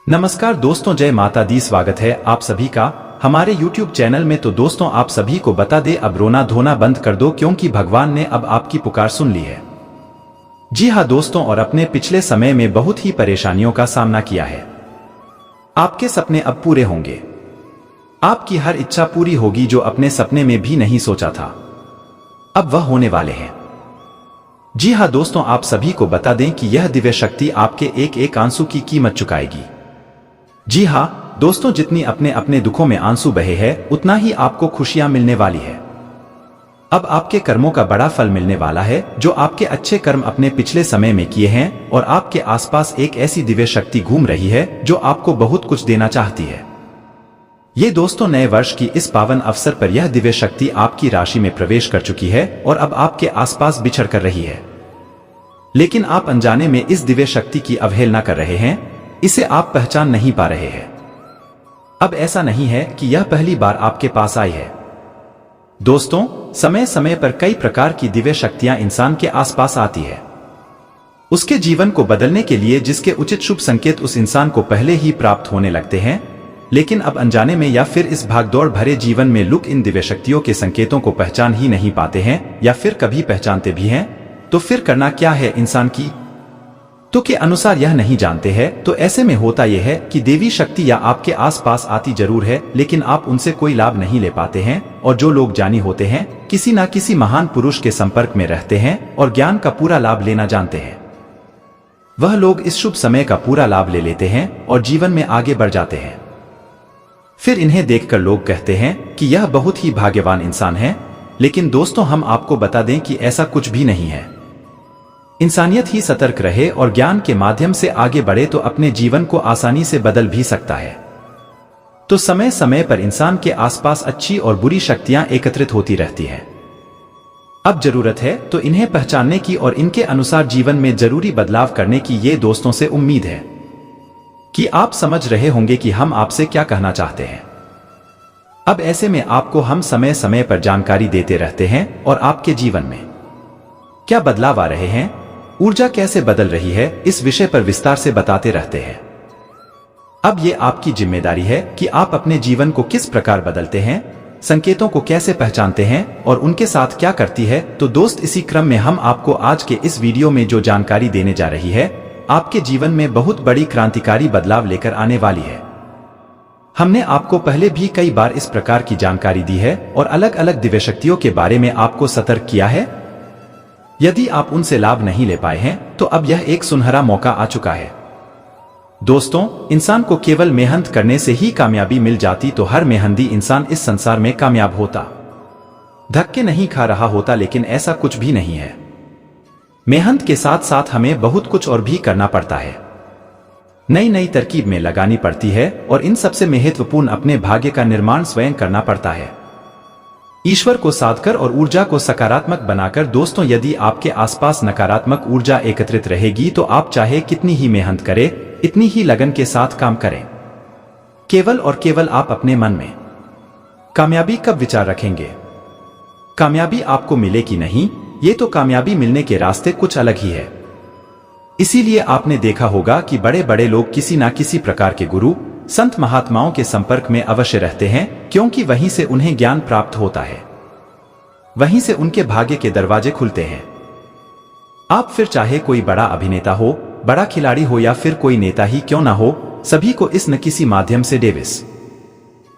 नमस्कार दोस्तों, जय माता दी। स्वागत है आप सभी का हमारे YouTube चैनल में। तो दोस्तों, आप सभी को बता दे, अब रोना धोना बंद कर दो क्योंकि भगवान ने अब आपकी पुकार सुन ली है। जी हाँ दोस्तों, और अपने पिछले समय में बहुत ही परेशानियों का सामना किया है। आपके सपने अब पूरे होंगे। आपकी हर इच्छा पूरी होगी जो अपने सपने में भी नहीं सोचा था, अब वह होने वाले हैं। जी हाँ दोस्तों, आप सभी को बता दें कि यह दिव्य शक्ति आपके एक एक आंसू की कीमत चुकाएगी। जी हाँ दोस्तों, जितनी अपने अपने दुखों में आंसू बहे हैं, उतना ही आपको खुशियां मिलने वाली है। अब आपके कर्मों का बड़ा फल मिलने वाला है, जो आपके अच्छे कर्म अपने पिछले समय में किए हैं, और आपके आसपास एक ऐसी दिव्य शक्ति घूम रही है जो आपको बहुत कुछ देना चाहती है। ये दोस्तों, नए वर्ष की इस पावन अवसर पर यह दिव्य शक्ति आपकी राशि में प्रवेश कर चुकी है और अब आपके आसपास विचर कर रही है। लेकिन आप अनजाने में इस दिव्य शक्ति की अवहेलना कर रहे हैं, इसे आप पहचान नहीं पा रहे हैं। अब ऐसा नहीं है कि यह पहली बार आपके पास आई है। दोस्तों, समय समय पर कई प्रकार की दिव्य शक्तियां इंसान के आसपास आती है, उसके जीवन को बदलने के लिए, जिसके उचित शुभ संकेत उस इंसान को पहले ही प्राप्त होने लगते हैं। लेकिन अब अनजाने में या फिर इस भागदौड़ भरे जीवन में लोग इन दिव्य शक्तियों के संकेतों को पहचान ही नहीं पाते हैं, या फिर कभी पहचानते भी हैं तो फिर करना क्या है इंसान की तो के अनुसार यह नहीं जानते हैं। तो ऐसे में होता यह है कि देवी शक्ति या आपके आसपास आती जरूर है, लेकिन आप उनसे कोई लाभ नहीं ले पाते हैं। और जो लोग ज्ञानी होते हैं, किसी न किसी महान पुरुष के संपर्क में रहते हैं और ज्ञान का पूरा लाभ लेना जानते हैं, वह लोग इस शुभ समय का पूरा लाभ ले लेते हैं और जीवन में आगे बढ़ जाते हैं। फिर इन्हें देखकर लोग कहते हैं कि यह बहुत ही भाग्यवान इंसान है। लेकिन दोस्तों, हम आपको बता दें कि ऐसा कुछ भी नहीं है। इंसानियत ही सतर्क रहे और ज्ञान के माध्यम से आगे बढ़े तो अपने जीवन को आसानी से बदल भी सकता है। तो समय समय पर इंसान के आसपास अच्छी और बुरी शक्तियां एकत्रित होती रहती हैं। अब जरूरत है तो इन्हें पहचानने की और इनके अनुसार जीवन में जरूरी बदलाव करने की। ये दोस्तों से उम्मीद है कि आप समझ रहे होंगे कि हम आपसे क्या कहना चाहते हैं। अब ऐसे में आपको हम समय समय पर जानकारी देते रहते हैं और आपके जीवन में क्या बदलाव आ रहे हैं, ऊर्जा कैसे बदल रही है, इस विषय पर विस्तार से बताते रहते हैं। अब ये आपकी जिम्मेदारी है कि आप अपने जीवन को किस प्रकार बदलते हैं, संकेतों को कैसे पहचानते हैं और उनके साथ क्या करती है। तो दोस्त, इसी क्रम में हम आपको आज के इस वीडियो में जो जानकारी देने जा रही है, आपके जीवन में बहुत बड़ी क्रांतिकारी बदलाव लेकर आने वाली है। हमने आपको पहले भी कई बार इस प्रकार की जानकारी दी है और अलग अलग दिव्य शक्तियों के बारे में आपको सतर्क किया है। यदि आप उनसे लाभ नहीं ले पाए हैं तो अब यह एक सुनहरा मौका आ चुका है। दोस्तों, इंसान को केवल मेहनत करने से ही कामयाबी मिल जाती तो हर मेहनती इंसान इस संसार में कामयाब होता, धक्के नहीं खा रहा होता। लेकिन ऐसा कुछ भी नहीं है। मेहनत के साथ साथ हमें बहुत कुछ और भी करना पड़ता है, नई नई तरकीब में लगानी पड़ती है, और इन सबसे महत्वपूर्ण अपने भाग्य का निर्माण स्वयं करना पड़ता है, ईश्वर को साधकर और ऊर्जा को सकारात्मक बनाकर। दोस्तों, यदि आपके आसपास नकारात्मक ऊर्जा एकत्रित रहेगी तो आप चाहे कितनी ही मेहनत करें, इतनी ही लगन के साथ काम करें, केवल और केवल आप अपने मन में कामयाबी कब विचार रखेंगे, कामयाबी आपको मिले कि नहीं, ये तो कामयाबी मिलने के रास्ते कुछ अलग ही है। इसीलिए आपने देखा होगा कि बड़े बड़े लोग किसी ना किसी प्रकार के गुरु, संत, महात्माओं के संपर्क में अवश्य रहते हैं, क्योंकि वहीं से उन्हें ज्ञान प्राप्त होता है, वहीं से उनके भाग्य के दरवाजे खुलते हैं। आप फिर चाहे कोई बड़ा अभिनेता हो, बड़ा खिलाड़ी हो, या फिर कोई नेता ही क्यों ना हो, सभी को इस न किसी माध्यम से डेविस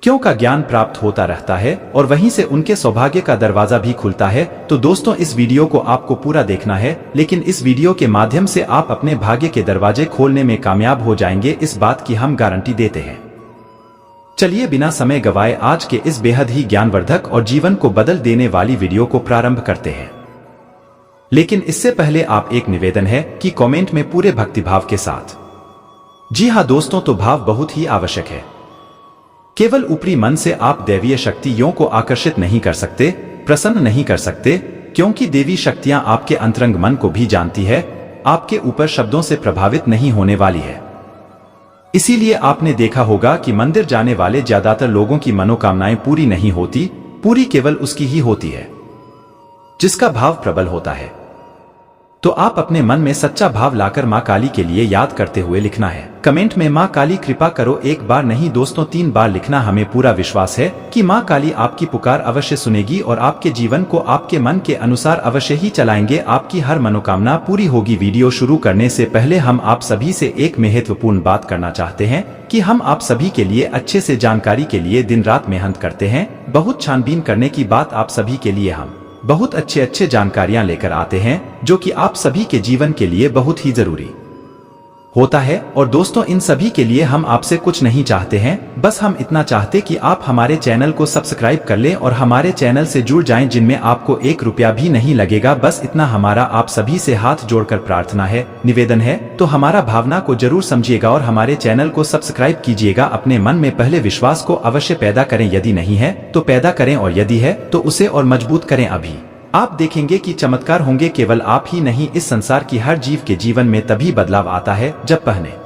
क्यों का ज्ञान प्राप्त होता रहता है और वहीं से उनके सौभाग्य का दरवाजा भी खुलता है। तो दोस्तों, इस वीडियो को आपको पूरा देखना है, लेकिन इस वीडियो के माध्यम से आप अपने भाग्य के दरवाजे खोलने में कामयाब हो जाएंगे, इस बात की हम गारंटी देते हैं। चलिए बिना समय गवाए आज के इस बेहद ही ज्ञानवर्धक और जीवन को बदल देने वाली वीडियो को प्रारंभ करते हैं। लेकिन इससे पहले आप एक निवेदन है कि कमेंट में पूरे भक्तिभाव के साथ, जी हाँ दोस्तों, तो भाव बहुत ही आवश्यक है। केवल ऊपरी मन से आप दैवीय शक्तियों को आकर्षित नहीं कर सकते, प्रसन्न नहीं कर सकते, क्योंकि देवी शक्तियां आपके अंतरंग मन को भी जानती है, आपके ऊपर शब्दों से प्रभावित नहीं होने वाली है। इसीलिए आपने देखा होगा कि मंदिर जाने वाले ज्यादातर लोगों की मनोकामनाएं पूरी नहीं होती, पूरी केवल उसकी ही होती है जिसका भाव प्रबल होता है। तो आप अपने मन में सच्चा भाव लाकर माँ काली के लिए याद करते हुए लिखना है कमेंट में माँ काली कृपा करो। एक बार नहीं दोस्तों 3 बार लिखना। हमें पूरा विश्वास है कि माँ काली आपकी पुकार अवश्य सुनेगी और आपके जीवन को आपके मन के अनुसार अवश्य ही चलाएंगे। आपकी हर मनोकामना पूरी होगी। वीडियो शुरू करने से पहले हम आप सभी से एक महत्वपूर्ण बात करना चाहते हैं कि हम आप सभी के लिए अच्छे से जानकारी के लिए दिन रात मेहनत करते हैं। बहुत छानबीन करने की बात आप सभी के लिए हम बहुत अच्छे जानकारियां लेकर आते हैं जो कि आप सभी के जीवन के लिए बहुत ही जरूरी होता है। और दोस्तों इन सभी के लिए हम आपसे कुछ नहीं चाहते हैं, बस हम इतना चाहते कि आप हमारे चैनल को सब्सक्राइब कर लें और हमारे चैनल से जुड़ जाएं जिनमें आपको 1 रुपया भी नहीं लगेगा। बस इतना हमारा आप सभी से हाथ जोड़कर प्रार्थना है, निवेदन है। तो हमारा भावना को जरूर समझिएगा और हमारे चैनल को सब्सक्राइब कीजिएगा। अपने मन में पहले विश्वास को अवश्य पैदा करें, यदि नहीं है तो पैदा करें और यदि है तो उसे और मजबूत करें। अभी आप देखेंगे कि चमत्कार होंगे। केवल आप ही नहीं, इस संसार की हर जीव के जीवन में तभी बदलाव आता है जब पहले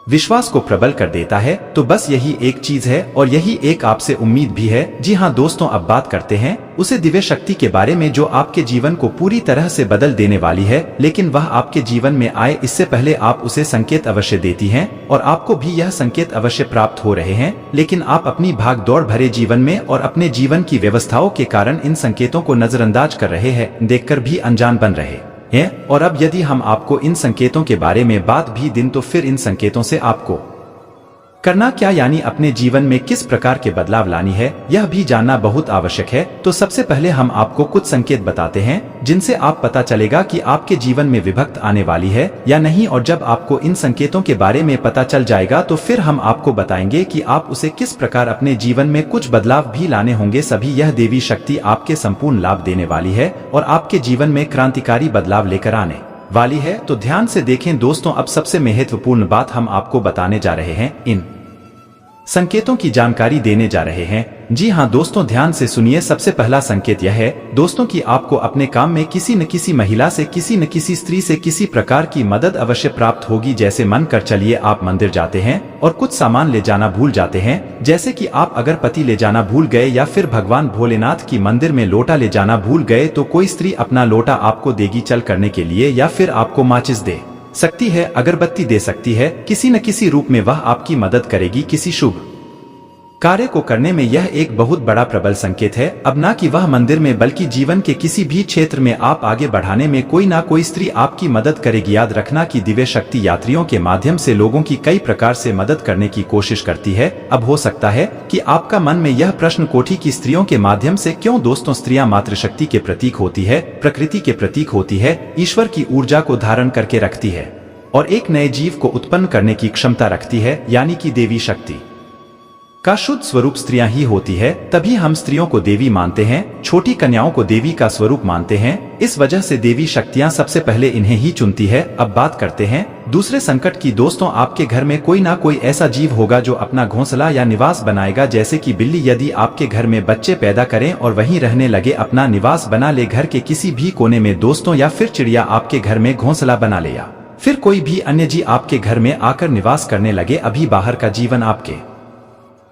विश्वास को प्रबल कर देता है। तो बस यही एक चीज है और यही एक आपसे उम्मीद भी है। जी हाँ दोस्तों, अब बात करते हैं उसे दिव्य शक्ति के बारे में जो आपके जीवन को पूरी तरह से बदल देने वाली है। लेकिन वह आपके जीवन में आए इससे पहले आप उसे संकेत अवश्य देती हैं और आपको भी यह संकेत अवश्य प्राप्त हो रहे हैं। लेकिन आप अपनी भाग दौड़ भरे जीवन में और अपने जीवन की व्यवस्थाओं के कारण इन संकेतों को नजरअंदाज कर रहे हैं, देखकर भी अनजान बन रहे हैं। और अब यदि हम आपको इन संकेतों के बारे में बात भी दें तो फिर इन संकेतों से आपको करना क्या, यानी अपने जीवन में किस प्रकार के बदलाव लानी है, यह भी जानना बहुत आवश्यक है। तो सबसे पहले हम आपको कुछ संकेत बताते हैं जिनसे आप पता चलेगा कि आपके जीवन में विभक्त आने वाली है या नहीं। और जब आपको इन संकेतों के बारे में पता चल जाएगा तो फिर हम आपको बताएंगे कि आप उसे किस प्रकार अपने जीवन में कुछ बदलाव भी लाने होंगे। सभी यह देवी शक्ति आपके संपूर्ण लाभ देने वाली है और आपके जीवन में क्रांतिकारी बदलाव लेकर आने वाली है। तो ध्यान से देखें दोस्तों, अब सबसे महत्वपूर्ण बात हम आपको बताने जा रहे हैं, इन संकेतों की जानकारी देने जा रहे हैं। जी हाँ दोस्तों, ध्यान से सुनिए। सबसे पहला संकेत यह है दोस्तों कि आपको अपने काम में किसी न किसी महिला से, किसी न किसी स्त्री से किसी प्रकार की मदद अवश्य प्राप्त होगी। जैसे मन कर चलिए आप मंदिर जाते हैं और कुछ सामान ले जाना भूल जाते हैं, जैसे कि आप अगरबत्ती ले जाना भूल गए या फिर भगवान भोलेनाथ की मंदिर में लोटा ले जाना भूल गए, तो कोई स्त्री अपना लोटा आपको देगी चल करने के लिए या फिर आपको माचिस दे सकती है, अगरबत्ती दे सकती है। किसी न किसी रूप में वह आपकी मदद करेगी किसी शुभ कार्य को करने में। यह एक बहुत बड़ा प्रबल संकेत है। अब ना कि वह मंदिर में बल्कि जीवन के किसी भी क्षेत्र में आप आगे बढ़ाने में कोई ना कोई स्त्री आपकी मदद करेगी। याद रखना कि दिव्य शक्ति यात्रियों के माध्यम से लोगों की कई प्रकार से मदद करने की कोशिश करती है। अब हो सकता है कि आपका मन में यह प्रश्न कोटि की स्त्रियों के माध्यम से क्यों? दोस्तों स्त्रियां मातृशक्ति के प्रतीक होती है, प्रकृति के प्रतीक होती है, ईश्वर की ऊर्जा को धारण करके रखती है और एक नए जीव को उत्पन्न करने की क्षमता रखती है, यानी कि देवी शक्ति का शुद्ध स्वरूप स्त्रियां ही होती है। तभी हम स्त्रियों को देवी मानते हैं, छोटी कन्याओं को देवी का स्वरूप मानते हैं। इस वजह से देवी शक्तियां सबसे पहले इन्हें ही चुनती है। अब बात करते हैं दूसरे संकट की। दोस्तों आपके घर में कोई ना कोई ऐसा जीव होगा जो अपना घोंसला या निवास बनाएगा, जैसे कि बिल्ली। यदि आपके घर में बच्चे पैदा करें और वहीं रहने लगे, अपना निवास बना ले घर के किसी भी कोने में दोस्तों, या फिर चिड़िया आपके घर में घोंसला बना ले या फिर कोई भी अन्य जीव आपके घर में आकर निवास करने लगे, अभी बाहर का जीवन आपके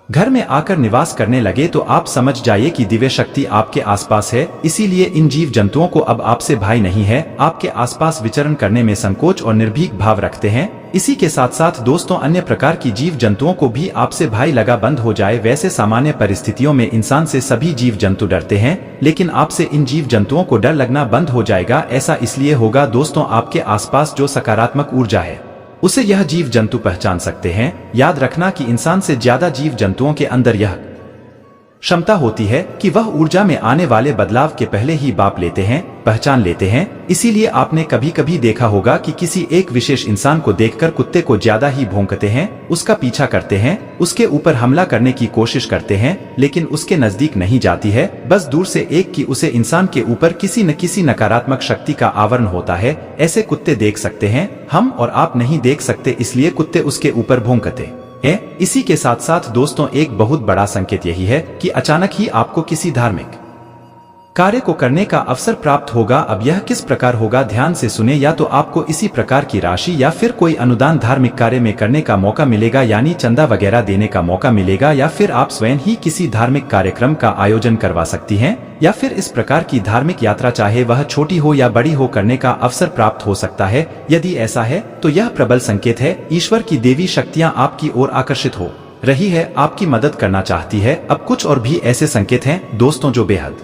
घर में आकर निवास करने लगे, तो आप समझ जाइए कि दिव्य शक्ति आपके आसपास है। इसीलिए इन जीव जंतुओं को अब आपसे भय नहीं है, आपके आसपास विचरण करने में संकोच और निर्भीक भाव रखते हैं। इसी के साथ साथ दोस्तों अन्य प्रकार की जीव जंतुओं को भी आपसे भय लगा बंद हो जाए। वैसे सामान्य परिस्थितियों में इंसान से सभी जीव जंतु डरते हैं, लेकिन आपसे इन जीव जंतुओं को डर लगना बंद हो जाएगा। ऐसा इसलिए होगा दोस्तों, आपके आसपास जो सकारात्मक ऊर्जा है उसे यह जीव जंतु पहचान सकते हैं। याद रखना कि इंसान से ज्यादा जीव जंतुओं के अंदर यह क्षमता होती है कि वह ऊर्जा में आने वाले बदलाव के पहले ही बाप लेते हैं, पहचान लेते हैं। इसीलिए आपने कभी कभी देखा होगा कि किसी एक विशेष इंसान को देखकर कुत्ते को ज्यादा ही भौंकते हैं, उसका पीछा करते हैं, उसके ऊपर हमला करने की कोशिश करते हैं, लेकिन उसके नजदीक नहीं जाती है, बस दूर से एक कि उसे इंसान के ऊपर किसी न किसी नकारात्मक शक्ति का आवरण होता है। ऐसे कुत्ते देख सकते हैं हम और आप नहीं देख सकते, इसलिए कुत्ते उसके ऊपर भौंकते हैं। इसी के साथ साथ दोस्तों एक बहुत बड़ा संकेत यही है कि अचानक ही आपको किसी धार्मिक कार्य को करने का अवसर प्राप्त होगा। अब यह किस प्रकार होगा, ध्यान से सुने। या तो आपको इसी प्रकार की राशि या फिर कोई अनुदान धार्मिक कार्य में करने का मौका मिलेगा, यानी चंदा वगैरह देने का मौका मिलेगा, या फिर आप स्वयं ही किसी धार्मिक कार्यक्रम का आयोजन करवा सकती हैं, या फिर इस प्रकार की धार्मिक यात्रा चाहे वह छोटी हो या बड़ी हो करने का अवसर प्राप्त हो सकता है। यदि ऐसा है तो यह प्रबल संकेत है, ईश्वर की देवी शक्तियां आपकी ओर आकर्षित हो रही है, आपकी मदद करना चाहती है। अब कुछ और भी ऐसे संकेत हैं दोस्तों जो बेहद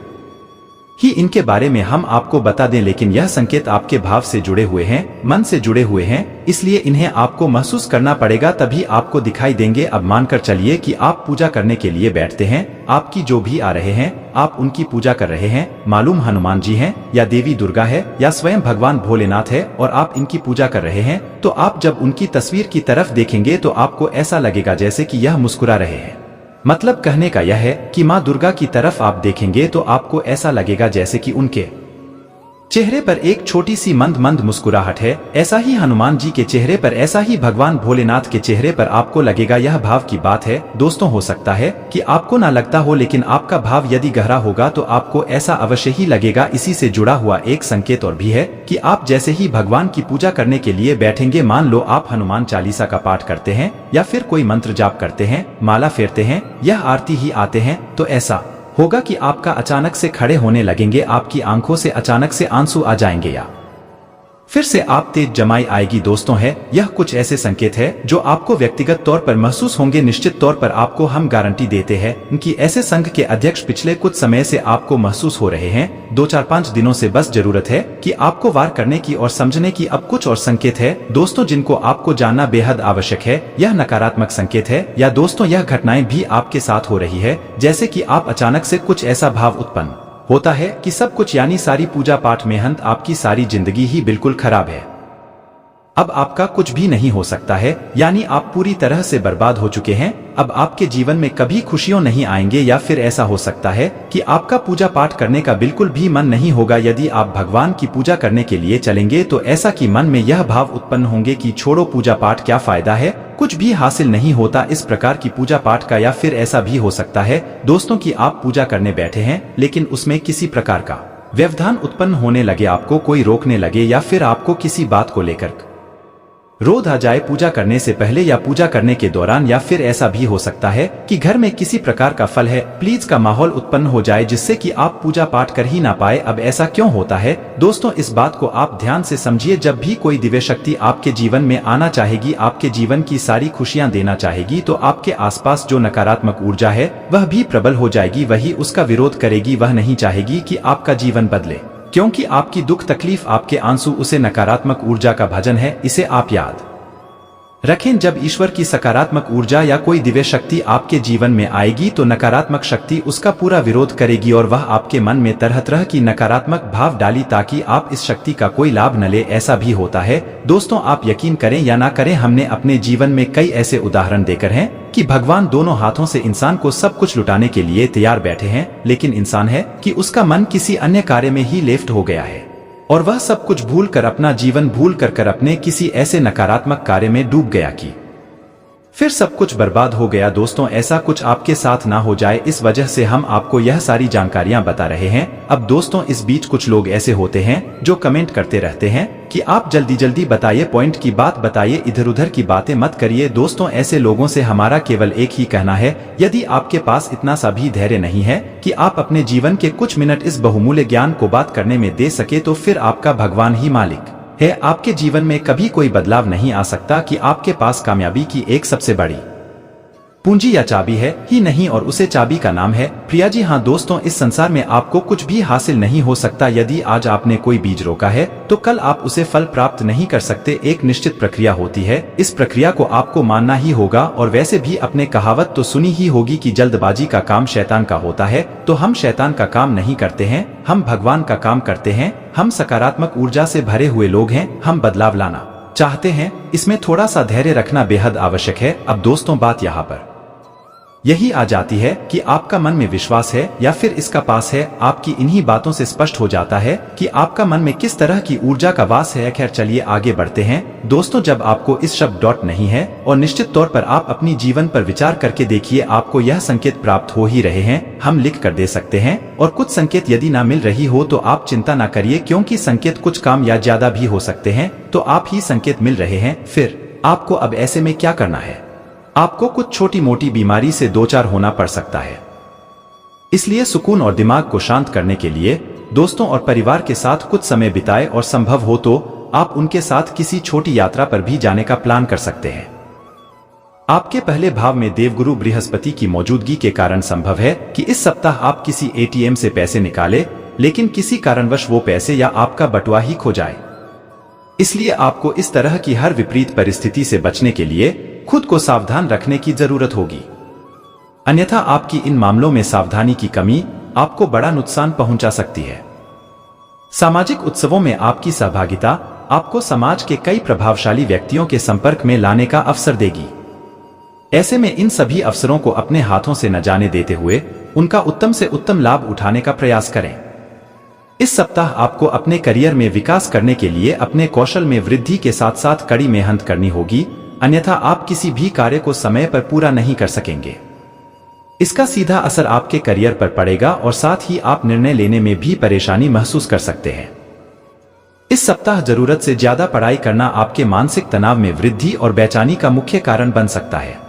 ही इनके बारे में हम आपको बता दें, लेकिन यह संकेत आपके भाव से जुड़े हुए हैं, मन से जुड़े हुए हैं, इसलिए इन्हें आपको महसूस करना पड़ेगा, तभी आपको दिखाई देंगे। अब मानकर चलिए कि आप पूजा करने के लिए बैठते हैं, आपकी जो भी आ रहे हैं आप उनकी पूजा कर रहे हैं, मालूम हनुमान जी हैं या देवी दुर्गा है या स्वयं भगवान भोलेनाथ है, और आप इनकी पूजा कर रहे हैं, तो आप जब उनकी तस्वीर की तरफ देखेंगे तो आपको ऐसा लगेगा जैसे कि यह मुस्कुरा रहे हैं। मतलब कहने का यह है कि माँ दुर्गा की तरफ आप देखेंगे तो आपको ऐसा लगेगा जैसे कि उनके चेहरे पर एक छोटी सी मंद मंद मुस्कुराहट है। ऐसा ही हनुमान जी के चेहरे पर, ऐसा ही भगवान भोलेनाथ के चेहरे पर आपको लगेगा। यह भाव की बात है दोस्तों। हो सकता है कि आपको ना लगता हो, लेकिन आपका भाव यदि गहरा होगा तो आपको ऐसा अवश्य ही लगेगा। इसी से जुड़ा हुआ एक संकेत और भी है कि आप जैसे ही भगवान की पूजा करने के लिए बैठेंगे, मान लो आप हनुमान चालीसा का पाठ करते हैं या फिर कोई मंत्र जाप करते हैं, माला फेरते हैं, यह आरती ही आते हैं, तो ऐसा होगा कि आपका अचानक से खड़े होने लगेंगे, आपकी आंखों से अचानक से आंसू आ जाएंगे या फिर से आप तेज जमाई आएगी दोस्तों। है यह कुछ ऐसे संकेत है जो आपको व्यक्तिगत तौर पर महसूस होंगे। निश्चित तौर पर आपको हम गारंटी देते हैं कि ऐसे संघ के अध्यक्ष पिछले कुछ समय से आपको महसूस हो रहे हैं। 2-4-5 दिनों से बस जरूरत है कि आपको वार करने की और समझने की। अब कुछ और संकेत है दोस्तों जिनको आपको जानना बेहद आवश्यक है। यह नकारात्मक संकेत है या दोस्तों यह घटनाएं भी आपके साथ हो रही है, जैसे कि आप अचानक से कुछ ऐसा भाव उत्पन्न होता है कि सब कुछ यानी सारी पूजा पाठ मेहनत, आपकी सारी जिंदगी ही बिल्कुल खराब है। अब आपका कुछ भी नहीं हो सकता है, यानी आप पूरी तरह से बर्बाद हो चुके हैं। अब आपके जीवन में कभी खुशियां नहीं आएंगे, या फिर ऐसा हो सकता है कि आपका पूजा पाठ करने का बिल्कुल भी मन नहीं होगा। यदि आप भगवान की पूजा करने के लिए चलेंगे तो ऐसा कि मन में यह भाव उत्पन्न होंगे कि छोड़ो पूजा पाठ, क्या फायदा है, कुछ भी हासिल नहीं होता इस प्रकार की पूजा पाठ का। या फिर ऐसा भी हो सकता है दोस्तों कि आप पूजा करने बैठे हैं लेकिन उसमें किसी प्रकार का व्यवधान उत्पन्न होने लगे, आपको कोई रोकने लगे, या फिर आपको किसी बात को लेकर क्रोध आ जाए पूजा करने से पहले या पूजा करने के दौरान। या फिर ऐसा भी हो सकता है कि घर में किसी प्रकार का फल है प्लीज का माहौल उत्पन्न हो जाए, जिससे कि आप पूजा पाठ कर ही ना पाए। अब ऐसा क्यों होता है दोस्तों, इस बात को आप ध्यान से समझिए। जब भी कोई दिव्य शक्ति आपके जीवन में आना चाहेगी, आपके जीवन की सारी खुशियां देना चाहेगी, तो आपके आसपास जो नकारात्मक ऊर्जा है वह भी प्रबल हो जाएगी, वही उसका विरोध करेगी। वह नहीं चाहेगी कि आपका जीवन बदले, क्योंकि आपकी दुख तकलीफ, आपके आंसू उसे नकारात्मक ऊर्जा का भजन है। इसे आप याद रखें। जब ईश्वर की सकारात्मक ऊर्जा या कोई दिव्य शक्ति आपके जीवन में आएगी तो नकारात्मक शक्ति उसका पूरा विरोध करेगी और वह आपके मन में तरह तरह की नकारात्मक भाव डाली ताकि आप इस शक्ति का कोई लाभ न ले। ऐसा भी होता है दोस्तों, आप यकीन करें या ना करें, हमने अपने जीवन में कई ऐसे उदाहरण देकर हैं कि भगवान दोनों हाथों से इंसान को सब कुछ लुटाने के लिए तैयार बैठे हैं, लेकिन इंसान है कि उसका मन किसी अन्य कार्य में ही लेफ्ट हो गया है और वह सब कुछ भूल कर, अपना जीवन भूल कर अपने किसी ऐसे नकारात्मक कार्य में डूब गया कि फिर सब कुछ बर्बाद हो गया। दोस्तों ऐसा कुछ आपके साथ ना हो जाए, इस वजह से हम आपको यह सारी जानकारियां बता रहे हैं। अब दोस्तों इस बीच कुछ लोग ऐसे होते हैं जो कमेंट करते रहते हैं कि आप जल्दी जल्दी बताइए, पॉइंट की बात बताइए, इधर उधर की बातें मत करिए। दोस्तों ऐसे लोगों से हमारा केवल एक ही कहना है, यदि आपके पास इतना सा भी धैर्य नहीं है कि आप अपने जीवन के कुछ मिनट इस बहुमूल्य ज्ञान को बात करने में दे सके, तो फिर आपका भगवान ही मालिक है। आपके जीवन में कभी कोई बदलाव नहीं आ सकता कि आपके पास कामयाबी की एक सबसे बड़ी पूंजी या चाबी है ही नहीं, और उसे चाबी का नाम है प्रिया। जी हाँ दोस्तों, इस संसार में आपको कुछ भी हासिल नहीं हो सकता। यदि आज आपने कोई बीज रोका है तो कल आप उसे फल प्राप्त नहीं कर सकते। एक निश्चित प्रक्रिया होती है, इस प्रक्रिया को आपको मानना ही होगा। और वैसे भी अपने कहावत तो सुनी ही होगी कि जल्दबाजी का काम शैतान का होता है। तो हम शैतान का काम नहीं करते हैं, हम भगवान का काम करते हैं। हम सकारात्मक ऊर्जा से भरे हुए लोग हैं, हम बदलाव लाना चाहते हैं। इसमें थोड़ा सा धैर्य रखना बेहद आवश्यक है। अब दोस्तों बात यहाँ पर यही आ जाती है कि आपका मन में विश्वास है या फिर इसका पास है। आपकी इन्हीं बातों से स्पष्ट हो जाता है कि आपका मन में किस तरह की ऊर्जा का वास है। खैर चलिए आगे बढ़ते हैं दोस्तों। जब आपको इस शब्द डॉट नहीं है और निश्चित तौर पर आप अपनी जीवन पर विचार करके देखिए, आपको यह संकेत प्राप्त हो ही रहे हैं। हम लिख कर दे सकते हैं, और कुछ संकेत यदि ना मिल रही हो तो आप चिंता ना करिए, क्योंकि संकेत कुछ काम या ज्यादा भी हो सकते हैं। तो आप ही संकेत मिल रहे हैं। फिर आपको अब ऐसे में क्या करना है? आपको कुछ छोटी मोटी बीमारी से दो चार होना पड़ सकता है। इसलिए सुकून और दिमाग को शांत करने के लिए दोस्तों और परिवार के साथ कुछ समय बिताए, और संभव हो तो आप उनके साथ किसी छोटी यात्रा पर भी जाने का प्लान कर सकते हैं। आपके पहले भाव में देवगुरु बृहस्पति की मौजूदगी के कारण संभव है कि इस सप्ताह आप किसी एटीएम से पैसे निकालें, लेकिन किसी कारणवश वो पैसे या आपका बटुआ ही खो जाए। इसलिए आपको इस तरह की हर विपरीत परिस्थिति से बचने के लिए खुद को सावधान रखने की जरूरत होगी। अन्यथा आपकी इन मामलों में सावधानी की कमी आपको बड़ा नुकसान पहुंचा सकती है। सामाजिक उत्सवों में आपकी सहभागिता आपको समाज के कई प्रभावशाली व्यक्तियों के संपर्क में लाने का अवसर देगी। ऐसे में इन सभी अवसरों को अपने हाथों से न जाने देते हुए उनका उत्तम से उत्तम लाभ उठाने का प्रयास करें। इस सप्ताह आपको अपने करियर में विकास करने के लिए अपने कौशल में वृद्धि के साथ साथ कड़ी मेहनत करनी होगी, अन्यथा आप किसी भी कार्य को समय पर पूरा नहीं कर सकेंगे। इसका सीधा असर आपके करियर पर पड़ेगा और साथ ही आप निर्णय लेने में भी परेशानी महसूस कर सकते हैं। इस सप्ताह जरूरत से ज्यादा पढ़ाई करना आपके मानसिक तनाव में वृद्धि और बेचैनी का मुख्य कारण बन सकता है।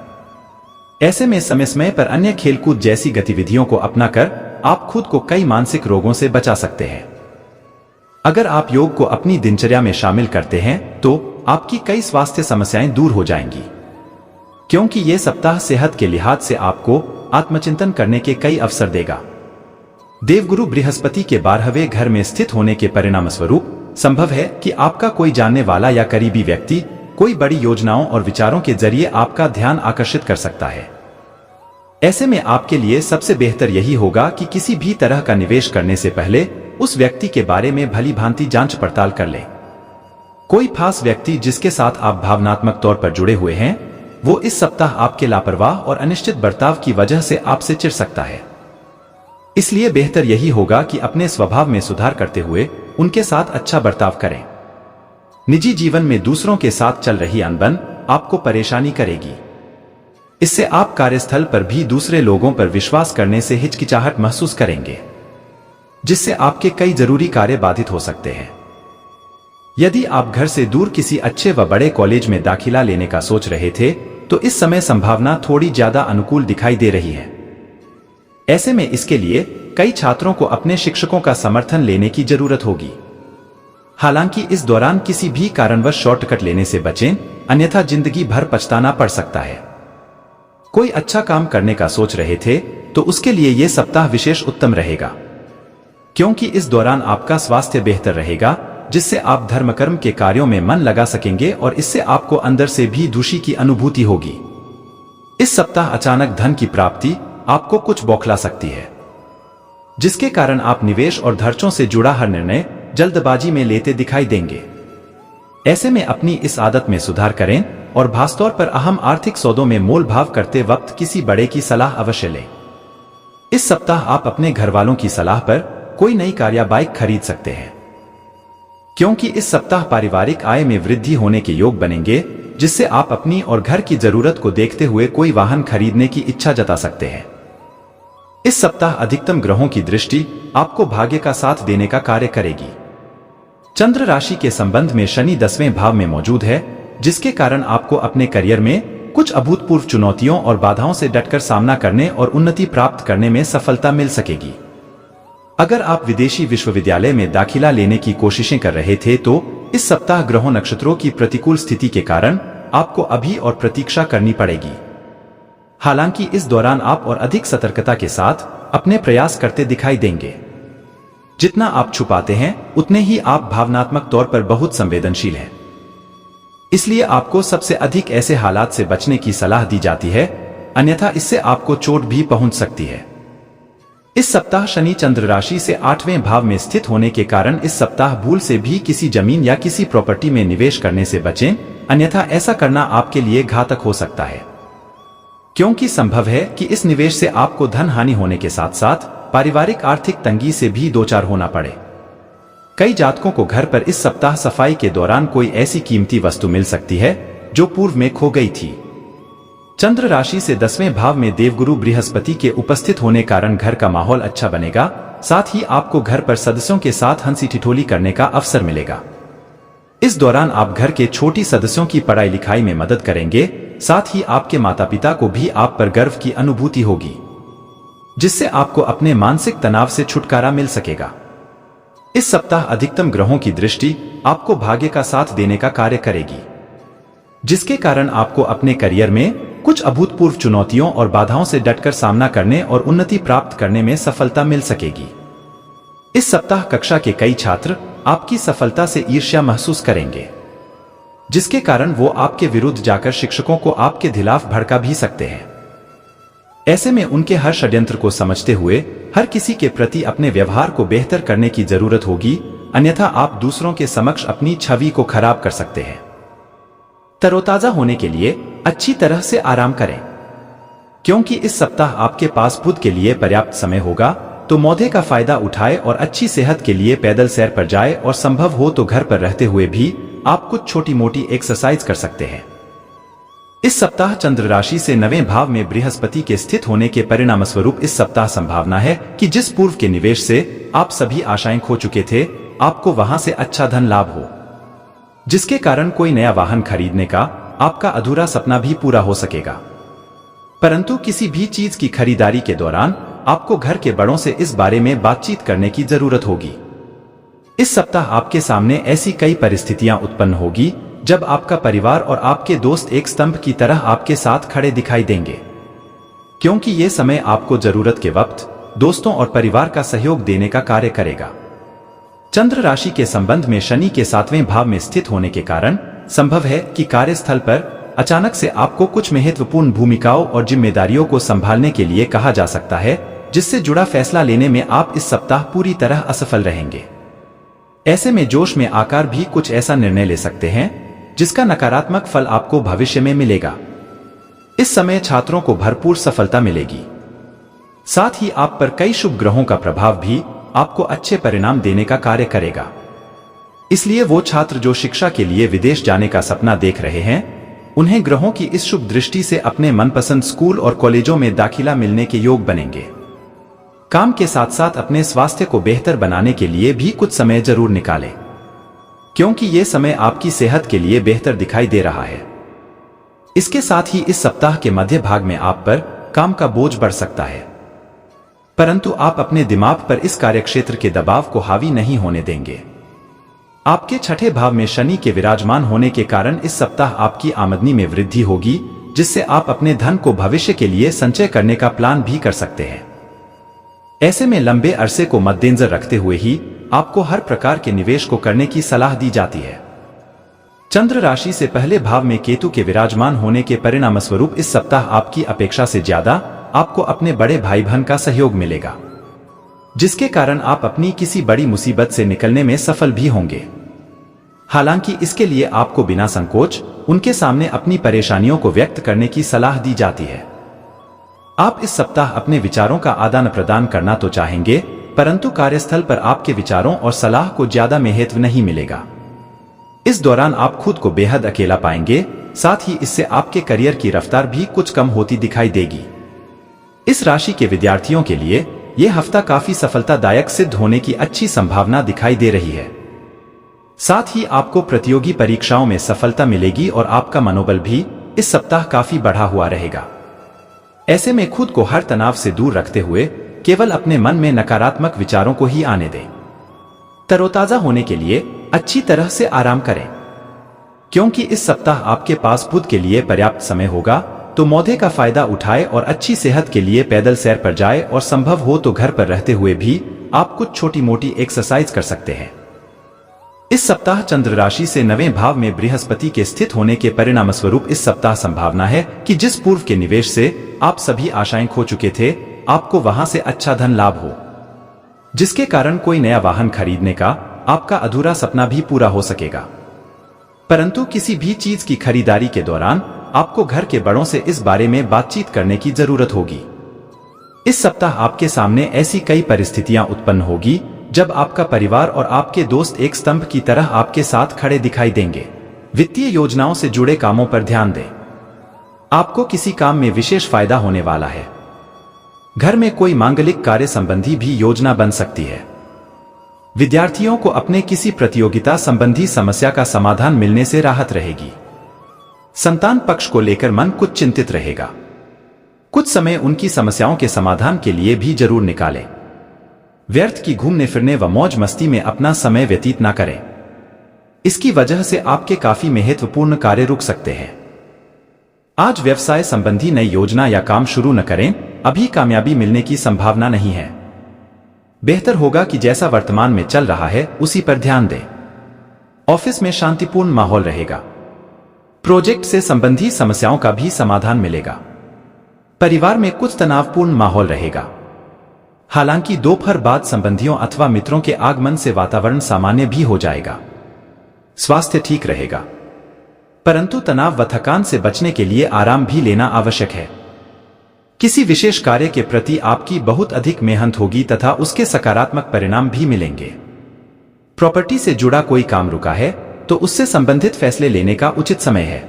ऐसे में समय समय पर अन्य खेलकूद जैसी गतिविधियों को अपनाकर आप खुद को कई मानसिक रोगों से बचा सकते हैं। अगर आप योग को अपनी दिनचर्या में शामिल करते हैं तो आपकी कई स्वास्थ्य समस्याएं दूर हो जाएंगी, क्योंकि ये सप्ताह सेहत के लिहाज से आपको आत्मचिंतन करने के कई अवसर देगा। देवगुरु बृहस्पति के 12वें घर में स्थित होने के परिणाम स्वरूप संभव है कि आपका कोई जानने वाला या करीबी व्यक्ति कोई बड़ी योजनाओं और विचारों के जरिए आपका ध्यान आकर्षित कर सकता है। ऐसे में आपके लिए सबसे बेहतर यही होगा कि किसी भी तरह का निवेश करने से पहले उस व्यक्ति के बारे में भली भांति जांच पड़ताल कर लें। कोई खास व्यक्ति जिसके साथ आप भावनात्मक तौर पर जुड़े हुए हैं, वो इस सप्ताह आपके लापरवाह और अनिश्चित बर्ताव की वजह से आपसे चिढ़ सकता है। इसलिए बेहतर यही होगा कि अपने स्वभाव में सुधार करते हुए उनके साथ अच्छा बर्ताव करें। निजी जीवन में दूसरों के साथ चल रही अनबन आपको परेशानी करेगी। इससे आप कार्यस्थल पर भी दूसरे लोगों पर विश्वास करने से हिचकिचाहट महसूस करेंगे, जिससे आपके कई जरूरी कार्य बाधित हो सकते हैं। यदि आप घर से दूर किसी अच्छे व बड़े कॉलेज में दाखिला लेने का सोच रहे थे तो इस समय संभावना थोड़ी ज्यादा अनुकूल दिखाई दे रही है। ऐसे में इसके लिए कई छात्रों को अपने शिक्षकों का समर्थन लेने की जरूरत होगी। हालांकि इस दौरान किसी भी कारणवश शॉर्टकट लेने से बचें, अन्यथा जिंदगी भर पछताना पड़ सकता है। कोई अच्छा काम करने का सोच रहे थे तो उसके लिए यह सप्ताह विशेष उत्तम रहेगा, क्योंकि इस दौरान आपका स्वास्थ्य बेहतर रहेगा, जिससे आप धर्मकर्म के कार्यों में मन लगा सकेंगे और इससे आपको अंदर से भी खुशी की अनुभूति होगी। इस सप्ताह अचानक धन की प्राप्ति आपको कुछ बौखला सकती है, जिसके कारण आप निवेश और खर्चों से जुड़ा हर निर्णय जल्दबाजी में लेते दिखाई देंगे। ऐसे में अपनी इस आदत में सुधार करें और खासतौर पर अहम आर्थिक सौदों में मोल भाव करते वक्त किसी बड़े की सलाह अवश्य लें। इस सप्ताह आप अपने घर वालों की सलाह पर कोई नई कार या बाइक खरीद सकते हैं, क्योंकि इस सप्ताह पारिवारिक आय में वृद्धि होने के योग बनेंगे, जिससे आप अपनी और घर की जरूरत को देखते हुए कोई वाहन खरीदने की इच्छा जता सकते हैं। इस सप्ताह अधिकतम ग्रहों की दृष्टि आपको भाग्य का साथ देने का कार्य करेगी। चंद्र राशि के संबंध में शनि 10वें भाव में मौजूद है, जिसके कारण आपको अपने करियर में कुछ अभूतपूर्व चुनौतियों और बाधाओं से डटकर सामना करने और उन्नति प्राप्त करने में सफलता मिल सकेगी। अगर आप विदेशी विश्वविद्यालय में दाखिला लेने की कोशिशें कर रहे थे तो इस सप्ताह ग्रहों नक्षत्रों की प्रतिकूल स्थिति के कारण आपको अभी और प्रतीक्षा करनी पड़ेगी। हालांकि इस दौरान आप और अधिक सतर्कता के साथ अपने प्रयास करते दिखाई देंगे। जितना आप छुपाते हैं उतने ही आप भावनात्मक तौर पर बहुत संवेदनशील हैं। इसलिए आपको सबसे अधिक ऐसे हालात से बचने की सलाह दी जाती है, अन्यथा इससे आपको चोट भी पहुंच सकती है। इस सप्ताह शनि चंद्र राशि से 8वें भाव में स्थित होने के कारण इस सप्ताह भूल से भी किसी जमीन या किसी प्रॉपर्टी में निवेश करने से बचें, अन्यथा ऐसा करना आपके लिए घातक हो सकता है। क्योंकि संभव है कि इस निवेश से आपको धन हानि होने के साथ साथ पारिवारिक आर्थिक तंगी से भी दो चार होना पड़े। कई जातकों को घर पर इस सप्ताह सफाई के दौरान कोई ऐसी कीमती वस्तु मिल सकती है जो पूर्व में खो गई थी। चंद्र राशि से 10वें भाव में देवगुरु बृहस्पति के उपस्थित होने कारण घर का माहौल अच्छा बनेगा। साथ ही आपको घर पर सदस्यों के साथ हंसी ठिठोली करने का अवसर मिलेगा। इस दौरान आप घर के छोटी सदस्यों की पढ़ाई लिखाई में मदद करेंगे। साथ ही आपके माता पिता को भी आप पर गर्व की अनुभूति होगी, जिससे आपको अपने मानसिक तनाव से छुटकारा मिल सकेगा। इस सप्ताह अधिकतम ग्रहों की दृष्टि आपको भाग्य का साथ देने का कार्य करेगी, जिसके कारण आपको अपने करियर में कुछ अभूतपूर्व चुनौतियों और बाधाओं से डटकर सामना करने और उन्नति प्राप्त करने में सफलता मिल सकेगी। इस सप्ताह कक्षा के कई छात्र आपकी सफलता से ईर्ष्या महसूस करेंगे, जिसके कारण वो आपके विरुद्ध जाकर शिक्षकों को आपके खिलाफ भड़का भी सकते हैं। ऐसे में उनके हर षड्यंत्र को समझते हुए हर किसी के प्रति अपने व्यवहार को बेहतर करने की जरूरत होगी, अन्यथा आप दूसरों के समक्ष अपनी छवि को खराब कर सकते हैं। तरोताजा होने के लिए अच्छी तरह से आराम करें, क्योंकि इस सप्ताह आपके पास खुद के लिए पर्याप्त समय होगा। तो मौके का फायदा उठाए और अच्छी सेहत के लिए पैदल सैर पर जाए और संभव हो तो घर पर रहते हुए भी आप कुछ छोटी मोटी एक्सरसाइज कर सकते हैं। इस सप्ताह चंद्र राशि से 9वें भाव में बृहस्पति के स्थित होने के परिणाम स्वरूप इस सप्ताह संभावना है कि जिस पूर्व के निवेश से आप सभी आशाएं खो चुके थे, आपको वहां से अच्छा धन लाभ हो, जिसके कारण कोई नया वाहन खरीदने का आपका अधूरा सपना भी पूरा हो सकेगा। परंतु किसी भी चीज की खरीदारी के दौरान आपको घर के बड़ों से इस बारे में बातचीत करने की जरूरत होगी। इस सप्ताह आपके सामने ऐसी कई परिस्थितियां उत्पन्न होगी जब आपका परिवार और आपके दोस्त एक स्तंभ की तरह आपके साथ खड़े दिखाई देंगे, क्योंकि ये समय आपको जरूरत के वक्त दोस्तों और परिवार का सहयोग देने का कार्य करेगा। चंद्र राशि के संबंध में शनि के 7वें भाव में स्थित होने के कारण संभव है कि कार्यस्थल पर अचानक से आपको कुछ महत्वपूर्ण भूमिकाओं और जिम्मेदारियों को संभालने के लिए कहा जा सकता है, जिससे जुड़ा फैसला लेने में आप इस सप्ताह पूरी तरह असफल रहेंगे। ऐसे में जोश में आकर भी कुछ ऐसा निर्णय ले सकते हैं जिसका नकारात्मक फल आपको भविष्य में मिलेगा। इस समय छात्रों को भरपूर सफलता मिलेगी। साथ ही आप पर कई शुभ ग्रहों का प्रभाव भी आपको अच्छे परिणाम देने का कार्य करेगा। इसलिए वो छात्र जो शिक्षा के लिए विदेश जाने का सपना देख रहे हैं, उन्हें ग्रहों की इस शुभ दृष्टि से अपने मनपसंद स्कूल और कॉलेजों में दाखिला मिलने के योग बनेंगे। काम के साथ साथ अपने स्वास्थ्य को बेहतर बनाने के लिए भी कुछ समय जरूर निकालें, क्योंकि ये समय आपकी सेहत के लिए बेहतर दिखाई दे रहा है। इसके साथ ही इस सप्ताह के मध्य भाग में आप पर काम का बोझ बढ़ सकता है, परंतु आप अपने दिमाग पर इस कार्यक्षेत्र के दबाव को हावी नहीं होने देंगे। आपके 6ठे भाव में शनि के विराजमान होने के कारण इस सप्ताह आपकी आमदनी में वृद्धि होगी, जिससे आप अपने धन को भविष्य के लिए संचय करने का प्लान भी कर सकते हैं। ऐसे में लंबे अरसे को मद्देनजर रखते हुए ही आपको हर प्रकार के निवेश को करने की सलाह दी जाती है। चंद्र राशि से पहले भाव में केतु के विराजमान होने के परिणाम स्वरूप इस सप्ताह आपकी अपेक्षा से ज्यादा आपको अपने बड़े भाई बहन का सहयोग मिलेगा, जिसके कारण आप अपनी किसी बड़ी मुसीबत से निकलने में सफल भी होंगे। हालांकि इसके लिए आपको बिना संकोच उनके सामने अपनी परेशानियों को व्यक्त करने की सलाह दी जाती है। आप इस सप्ताह अपने विचारों का आदान प्रदान करना तो चाहेंगे, परंतु कार्यस्थल पर आपके विचारों और सलाह को ज्यादा महत्व नहीं मिलेगा। इस दौरान आप खुद को बेहद अकेला पाएंगे, साथ ही इससे आपके करियर की रफ्तार भी कुछ कम होती दिखाई देगी। इस राशि के विद्यार्थियों के लिए यह हफ्ता काफी सफलतादायक सिद्ध होने की अच्छी संभावना दिखाई दे रही है। साथ ही आपको प्रतियोगी परीक्षाओं में सफलता मिलेगी और आपका मनोबल भी इस सप्ताह काफी बढ़ा हुआ रहेगा। ऐसे में खुद को हर तनाव से दूर रखते हुए केवल अपने मन में नकारात्मक विचारों को ही आने दें। तरोताजा होने के लिए अच्छी तरह से आराम करें, क्योंकि इस सप्ताह आपके पास खुद के लिए पर्याप्त समय होगा। तो मौके का फायदा उठाए और अच्छी सेहत के लिए पैदल सैर पर जाए और संभव हो तो घर पर रहते हुए भी आप कुछ छोटी मोटी एक्सरसाइज कर सकते हैं। इस सप्ताह चंद्र राशि से 9वें भाव में बृहस्पति के स्थित होने के परिणाम स्वरूप इस सप्ताह संभावना है कि जिस पूर्व के निवेश से आप सभी आशाएं खो चुके थे, आपको वहां से अच्छा धन लाभ हो, जिसके कारण कोई नया वाहन खरीदने का आपका अधूरा सपना भी पूरा हो सकेगा। परंतु किसी भी चीज की खरीदारी के दौरान आपको घर के बड़ों से इस बारे में बातचीत करने की जरूरत होगी। इस सप्ताह आपके सामने ऐसी कई परिस्थितियां उत्पन्न होगी जब आपका परिवार और आपके दोस्त एक स्तंभ की तरह आपके साथ खड़े दिखाई देंगे। वित्तीय योजनाओं से जुड़े कामों पर ध्यान दें। आपको किसी काम में विशेष फायदा होने वाला है। घर में कोई मांगलिक कार्य संबंधी भी योजना बन सकती है। विद्यार्थियों को अपने किसी प्रतियोगिता संबंधी समस्या का समाधान मिलने से राहत रहेगी। संतान पक्ष को लेकर मन कुछ चिंतित रहेगा। कुछ समय उनकी समस्याओं के समाधान के लिए भी जरूर निकालें। व्यर्थ की घूमने फिरने व मौज मस्ती में अपना समय व्यतीत न करें। इसकी वजह से आपके काफी महत्वपूर्ण कार्य रुक सकते हैं। आज व्यवसाय संबंधी नई योजना या काम शुरू न करें, अभी कामयाबी मिलने की संभावना नहीं है। बेहतर होगा कि जैसा वर्तमान में चल रहा है उसी पर ध्यान दें। ऑफिस में शांतिपूर्ण माहौल रहेगा। प्रोजेक्ट से संबंधी समस्याओं का भी समाधान मिलेगा। परिवार में कुछ तनावपूर्ण माहौल रहेगा। हालांकि दोपहर बाद संबंधियों अथवा मित्रों के आगमन से वातावरण सामान्य भी हो जाएगा। स्वास्थ्य ठीक रहेगा, परंतु तनाव व थकान से बचने के लिए आराम भी लेना आवश्यक है। किसी विशेष कार्य के प्रति आपकी बहुत अधिक मेहनत होगी तथा उसके सकारात्मक परिणाम भी मिलेंगे। प्रॉपर्टी से जुड़ा कोई काम रुका है तो उससे संबंधित फैसले लेने का उचित समय है।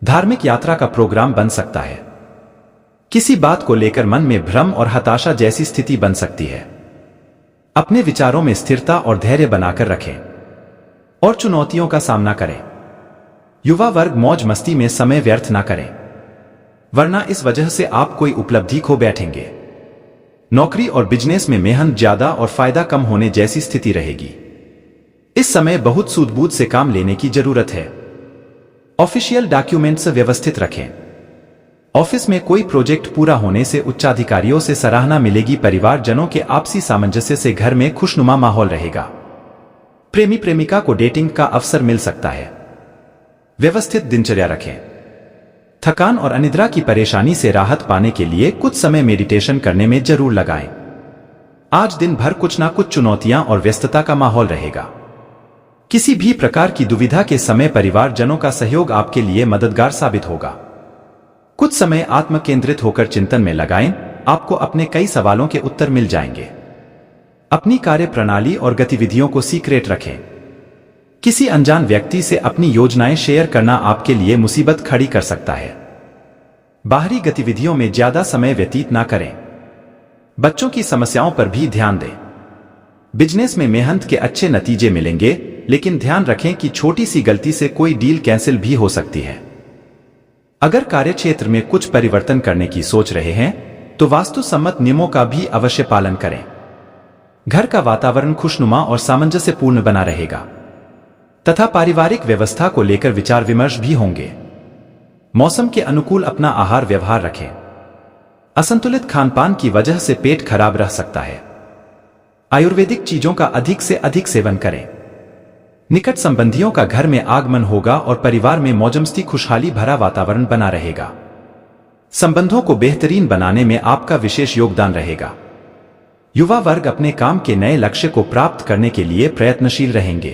धार्मिक यात्रा का प्रोग्राम बन सकता है। किसी बात को लेकर मन में भ्रम और हताशा जैसी स्थिति बन सकती है। अपने विचारों में स्थिरता और धैर्य बनाकर रखें और चुनौतियों का सामना करें। युवा वर्ग मौज मस्ती में समय व्यर्थ न करें, वरना इस वजह से आप कोई उपलब्धि खो बैठेंगे। नौकरी और बिजनेस में मेहनत ज्यादा और फायदा कम होने जैसी स्थिति रहेगी। इस समय बहुत सूझबूझ से काम लेने की जरूरत है। ऑफिशियल डॉक्यूमेंट्स व्यवस्थित रखें। ऑफिस में कोई प्रोजेक्ट पूरा होने से उच्चाधिकारियों से सराहना मिलेगी। परिवारजनों के आपसी सामंजस्य से घर में खुशनुमा माहौल रहेगा। प्रेमी प्रेमिका को डेटिंग का अवसर मिल सकता है। व्यवस्थित दिनचर्या रखें। थकान और अनिद्रा की परेशानी से राहत पाने के लिए कुछ समय मेडिटेशन करने में जरूर लगाएं। आज दिन भर कुछ ना कुछ चुनौतियां और व्यस्तता का माहौल रहेगा। किसी भी प्रकार की दुविधा के समय परिवारजनों का सहयोग आपके लिए मददगार साबित होगा। कुछ समय आत्म केंद्रित होकर चिंतन में लगाएं, आपको अपने कई सवालों के उत्तर मिल जाएंगे। अपनी कार्य प्रणाली और गतिविधियों को सीक्रेट रखें। किसी अनजान व्यक्ति से अपनी योजनाएं शेयर करना आपके लिए मुसीबत खड़ी कर सकता है। बाहरी गतिविधियों में ज्यादा समय व्यतीत ना करें। बच्चों की समस्याओं पर भी ध्यान दें। बिजनेस में मेहनत के अच्छे नतीजे मिलेंगे, लेकिन ध्यान रखें कि छोटी सी गलती से कोई डील कैंसिल भी हो सकती है। अगर कार्यक्षेत्र में कुछ परिवर्तन करने की सोच रहे हैं तो वास्तु सम्मत नियमों का भी अवश्य पालन करें। घर का वातावरण खुशनुमा और सामंजस्यपूर्ण बना रहेगा तथा पारिवारिक व्यवस्था को लेकर विचार विमर्श भी होंगे। मौसम के अनुकूल अपना आहार व्यवहार रखें। असंतुलित खानपान की वजह से पेट खराब रह सकता है। आयुर्वेदिक चीजों का अधिक से अधिक सेवन करें। निकट संबंधियों का घर में आगमन होगा और परिवार में मौजमस्ती खुशहाली भरा वातावरण बना रहेगा। संबंधों को बेहतरीन बनाने में आपका विशेष योगदान रहेगा। युवा वर्ग अपने काम के नए लक्ष्य को प्राप्त करने के लिए प्रयत्नशील रहेंगे।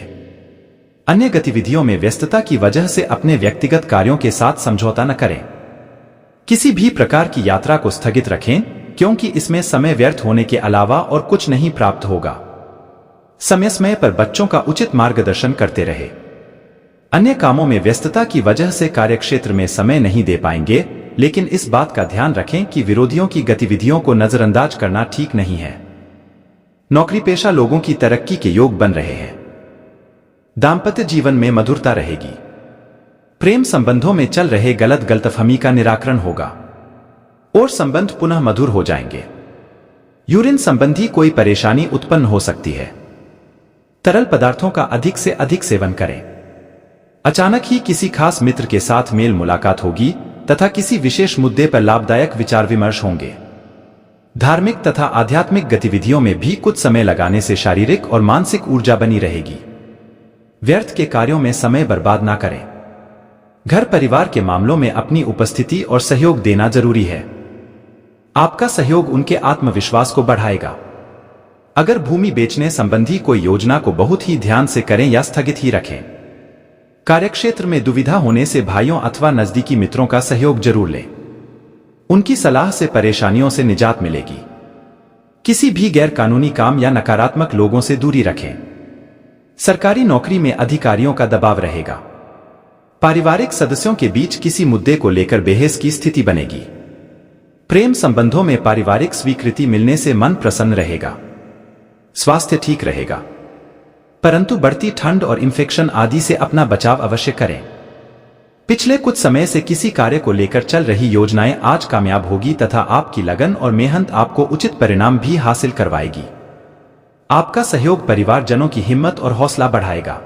अन्य गतिविधियों में व्यस्तता की वजह से अपने व्यक्तिगत कार्यों के साथ समझौता न करें। किसी भी प्रकार की यात्रा को स्थगित रखें, क्योंकि इसमें समय व्यर्थ होने के अलावा और कुछ नहीं प्राप्त होगा। समय पर बच्चों का उचित मार्गदर्शन करते रहे। अन्य कामों में व्यस्तता की वजह से कार्यक्षेत्र में समय नहीं दे पाएंगे, लेकिन इस बात का ध्यान रखें कि विरोधियों की गतिविधियों को नजरअंदाज करना ठीक नहीं है। नौकरी पेशा लोगों की तरक्की के योग बन रहे हैं। दाम्पत्य जीवन में मधुरता रहेगी। प्रेम संबंधों में चल रहे गलतफहमी का निराकरण होगा और संबंध पुनः मधुर हो जाएंगे। यूरिन संबंधी कोई परेशानी उत्पन्न हो सकती है। तरल पदार्थों का अधिक से अधिक सेवन करें। अचानक ही किसी खास मित्र के साथ मेल मुलाकात होगी तथा किसी विशेष मुद्दे पर लाभदायक विचार विमर्श होंगे। धार्मिक तथा आध्यात्मिक गतिविधियों में भी कुछ समय लगाने से शारीरिक और मानसिक ऊर्जा बनी रहेगी। व्यर्थ के कार्यों में समय बर्बाद ना करें। घर परिवार के मामलों में अपनी उपस्थिति और सहयोग देना जरूरी है। आपका सहयोग उनके आत्मविश्वास को बढ़ाएगा। अगर भूमि बेचने संबंधी कोई योजना को बहुत ही ध्यान से करें या स्थगित ही रखें। कार्यक्षेत्र में दुविधा होने से भाइयों अथवा नजदीकी मित्रों का सहयोग जरूर लें। उनकी सलाह से परेशानियों से निजात मिलेगी। किसी भी गैर कानूनी काम या नकारात्मक लोगों से दूरी रखें। सरकारी नौकरी में अधिकारियों का दबाव रहेगा। पारिवारिक सदस्यों के बीच किसी मुद्दे को लेकर बहस की स्थिति बनेगी। प्रेम संबंधों में पारिवारिक स्वीकृति मिलने से मन प्रसन्न रहेगा। स्वास्थ्य ठीक रहेगा, परंतु बढ़ती ठंड और इन्फेक्शन आदि से अपना बचाव अवश्य करें। पिछले कुछ समय से किसी कार्य को लेकर चल रही योजनाएं आज कामयाब होगी तथा आपकी लगन और मेहनत आपको उचित परिणाम भी हासिल करवाएगी। आपका सहयोग परिवारजनों की हिम्मत और हौसला बढ़ाएगा।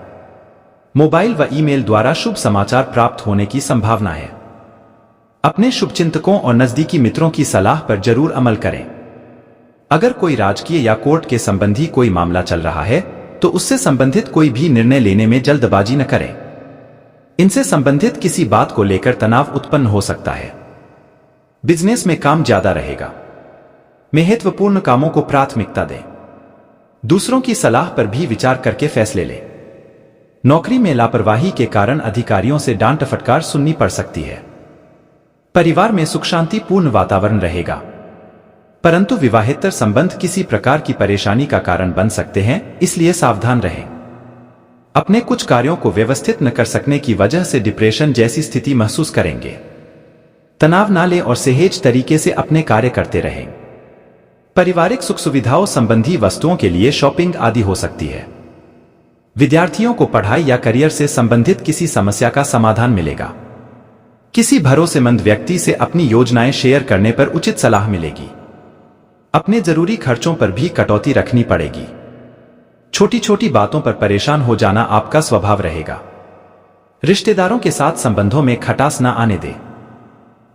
मोबाइल व ईमेल द्वारा शुभ समाचार प्राप्त होने की संभावना है। अपने शुभचिंतकों और नजदीकी मित्रों की सलाह पर जरूर अमल करें। अगर कोई राजकीय या कोर्ट के संबंधी कोई मामला चल रहा है तो उससे संबंधित कोई भी निर्णय लेने में जल्दबाजी न करें। इनसे संबंधित किसी बात को लेकर तनाव उत्पन्न हो सकता है। बिजनेस में काम ज्यादा रहेगा। महत्वपूर्ण कामों को प्राथमिकता दें। दूसरों की सलाह पर भी विचार करके फैसले लें। नौकरी में लापरवाही के कारण अधिकारियों से डांट फटकार सुननी पड़ सकती है। परिवार में सुख शांतिपूर्ण वातावरण रहेगा, परंतु विवाहेतर संबंध किसी प्रकार की परेशानी का कारण बन सकते हैं, इसलिए सावधान रहें। अपने कुछ कार्यों को व्यवस्थित न कर सकने की वजह से डिप्रेशन जैसी स्थिति महसूस करेंगे। तनाव न लें और सहज तरीके से अपने कार्य करते रहें। पारिवारिक सुख सुविधाओं संबंधी वस्तुओं के लिए शॉपिंग आदि हो सकती है। विद्यार्थियों को पढ़ाई या करियर से संबंधित किसी समस्या का समाधान मिलेगा। किसी भरोसेमंद व्यक्ति से अपनी योजनाएं शेयर करने पर उचित सलाह मिलेगी। अपने जरूरी खर्चों पर भी कटौती रखनी पड़ेगी। छोटी छोटी बातों पर परेशान हो जाना आपका स्वभाव रहेगा। रिश्तेदारों के साथ संबंधों में खटास न आने दें।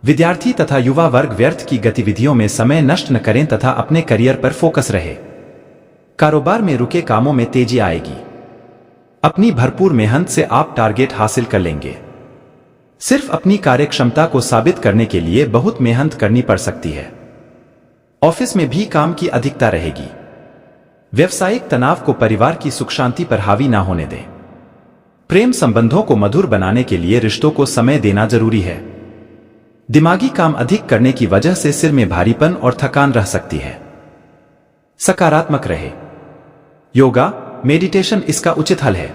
विद्यार्थी तथा युवा वर्ग व्यर्थ की गतिविधियों में समय नष्ट न करें तथा अपने करियर पर फोकस रहे। कारोबार में रुके कामों में तेजी आएगी। अपनी भरपूर मेहनत से आप टारगेट हासिल कर लेंगे। सिर्फ अपनी कार्यक्षमता को साबित करने के लिए बहुत मेहनत करनी पड़ सकती है। ऑफिस में भी काम की अधिकता रहेगी। व्यवसायिक तनाव को परिवार की सुख शांति पर हावी ना होने दें। प्रेम संबंधों को मधुर बनाने के लिए रिश्तों को समय देना जरूरी है। दिमागी काम अधिक करने की वजह से सिर में भारीपन और थकान रह सकती है। सकारात्मक रहे। योगा, मेडिटेशन इसका उचित हल है।